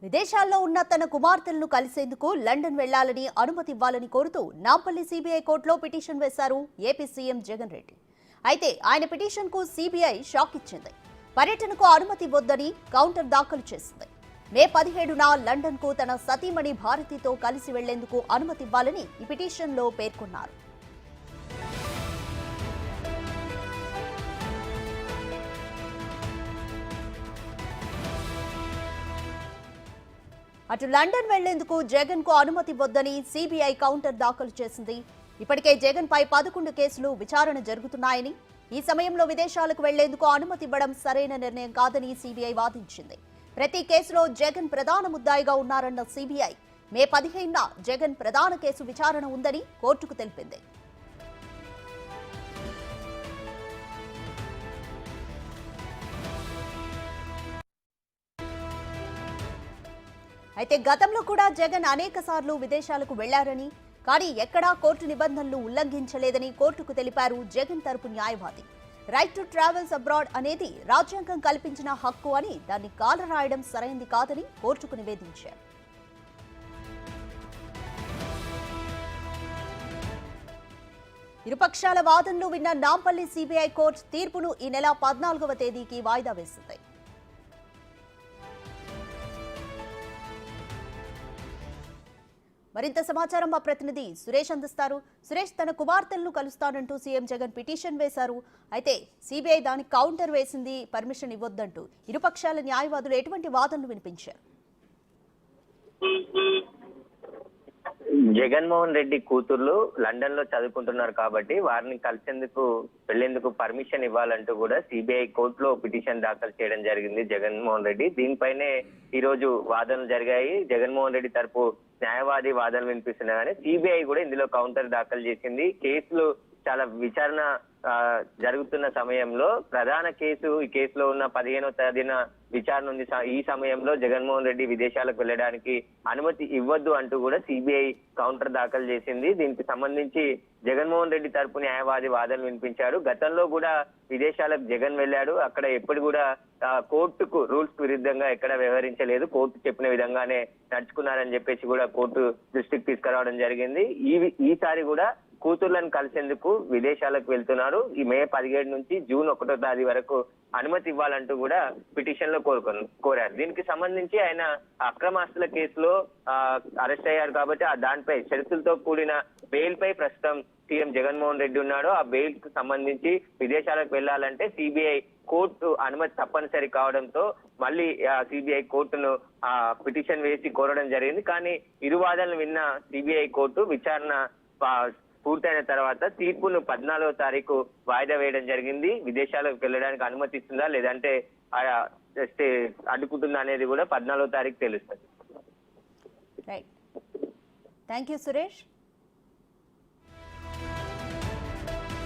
విదేశాల్లో ఉన్న తన కుమార్తెలను కలిసేందుకు లండన్ వెళ్లాలని అనుమతి ఇవ్వాలని కోరుతూ నాంపల్లి సిబిఐ కోర్టులో పిటిషన్ వేశారు ఏపీ సీఎం జగన్ రెడ్డి. అయితే ఆయన పిటిషన్కు సిబిఐ షాక్ ఇచ్చింది. పర్యటనకు అనుమతి ఇవ్వొద్దని కౌంటర్ దాఖలు చేసింది. మే 17న లండన్కు తన సతీమణి భారతితో కలిసి వెళ్లేందుకు అనుమతి ఇవ్వాలని ఈ పిటిషన్లో పేర్కొన్నారు. అటు లండన్ వెళ్లేందుకు జగన్ కు అనుమతి ఇవ్వొద్దని సిబిఐ కౌంటర్ దాఖలు చేసింది. ఇప్పటికే జగన్ పై 11 కేసులు విచారణ జరుగుతున్నాయని, ఈ సమయంలో విదేశాలకు వెళ్లేందుకు అనుమతి ఇవ్వడం సరైన నిర్ణయం కాదని సిబిఐ వాదించింది. ప్రతి కేసులో జగన్ ప్రధాన ముద్దాయిగా ఉన్నారన్న సిబిఐ మే 15న జగన్ ప్రధాన కేసు విచారణ ఉందని కోర్టుకు తెలిపింది. అయితే గతంలో కూడా జగన్ అనేక సార్లు విదేశాలకు వెళ్లారని, కానీ ఎక్కడా కోర్టు నిబంధనలు ఉల్లంఘించలేదని కోర్టుకు తెలిపారు జగన్ తరపు న్యాయవాది. రైట్ టు ట్రావెల్స్ అబ్రాడ్ అనేది రాజ్యాంగం కల్పించిన హక్కు అని, దాన్ని కాలరాయడం సరైంది కాదని కోర్టుకు నివేదించారు. ఇరుపక్షాల వాదనలు విన్న నాంపల్లి సిబిఐ కోర్టు తీర్పును ఈ నెల 14వ తేదీకి వాయిదా వేసింది. మరింత సమాచారం మా ప్రతినిధి సురేష్ అందిస్తారు. సురేష్, తన కుమార్తెలను కలుస్తానంటూ సీఎం జగన్ పిటిషన్ వేశారు. అయితే సిబిఐ దానికి కౌంటర్ వేసింది, పర్మిషన్ ఇవ్వొద్దంటూ. ఇరుపక్షాల న్యాయవాదులు ఎటువంటి వాదనలు వినిపించారు? జగన్మోహన్ రెడ్డి కూతుర్లు లండన్ లో చదువుకుంటున్నారు కాబట్టి వారిని కలిసేందుకు వెళ్లేందుకు పర్మిషన్ ఇవ్వాలంటూ కూడా సిబిఐ కోర్టులో పిటిషన్ దాఖలు చేయడం జరిగింది జగన్మోహన్ రెడ్డి. దీనిపైనే ఈ రోజు వాదనలు జరిగాయి. జగన్మోహన్ రెడ్డి తరపు న్యాయవాది వాదనలు వినిపిస్తున్నా కానీ సిబిఐ కూడా ఇందులో కౌంటర్ దాఖలు చేసింది. కేసులు చాలా విచారణ జరుగుతున్న సమయంలో ప్రధాన కేసు, ఈ కేసులో ఉన్న 15వ తేదీన విచారణ ఉంది. ఈ సమయంలో జగన్మోహన్ రెడ్డి విదేశాలకు వెళ్ళడానికి అనుమతి ఇవ్వద్దు అంటూ కూడా సిబిఐ కౌంటర్ దాఖలు చేసింది. దీనికి సంబంధించి జగన్మోహన్ రెడ్డి తరపు న్యాయవాది వాదనలు వినిపించారు. గతంలో కూడా విదేశాలకు జగన్ వెళ్ళాడు. అక్కడ ఎప్పుడు కూడా కోర్టుకు రూల్స్ విరుద్ధంగా ఎక్కడ వ్యవహరించలేదు, కోర్టు చెప్పిన విధంగానే నడుచుకున్నారని చెప్పేసి కూడా కోర్టు దృష్టికి తీసుకురావడం జరిగింది. ఈసారి కూడా కూతుర్లను కలిసేందుకు విదేశాలకు వెళ్తున్నారు. ఈ మే 17 నుంచి జూన్ 1వ తేదీ వరకు అనుమతి ఇవ్వాలంటూ కూడా పిటిషన్ లో కోరారు. దీనికి సంబంధించి ఆయన అక్రమాస్తుల కేసులో అరెస్ట్ అయ్యారు కాబట్టి దానిపై షరతులతో కూడిన బెయిల్ పై ప్రస్తుతం సీఎం జగన్మోహన్ రెడ్డి ఉన్నాడు. ఆ బెయిల్ కు సంబంధించి విదేశాలకు వెళ్లాలంటే సిబిఐ కోర్టు అనుమతి తప్పనిసరి కావడంతో మళ్ళీ సిబిఐ కోర్టును పిటిషన్ వేసి కోరడం జరిగింది. కానీ ఇరు వాదనలు విన్న సిబిఐ కోర్టు విచారణ పూర్తయిన తర్వాత తీర్పును 14వ తారీఖు వాయిదా వేయడం జరిగింది. విదేశాలకు వెళ్ళడానికి అనుమతిస్తుందా లేదంటే అడ్డుకుంటుందా అనేది కూడా 14వ తారీఖు తెలుస్తుంది. Thank you Suresh.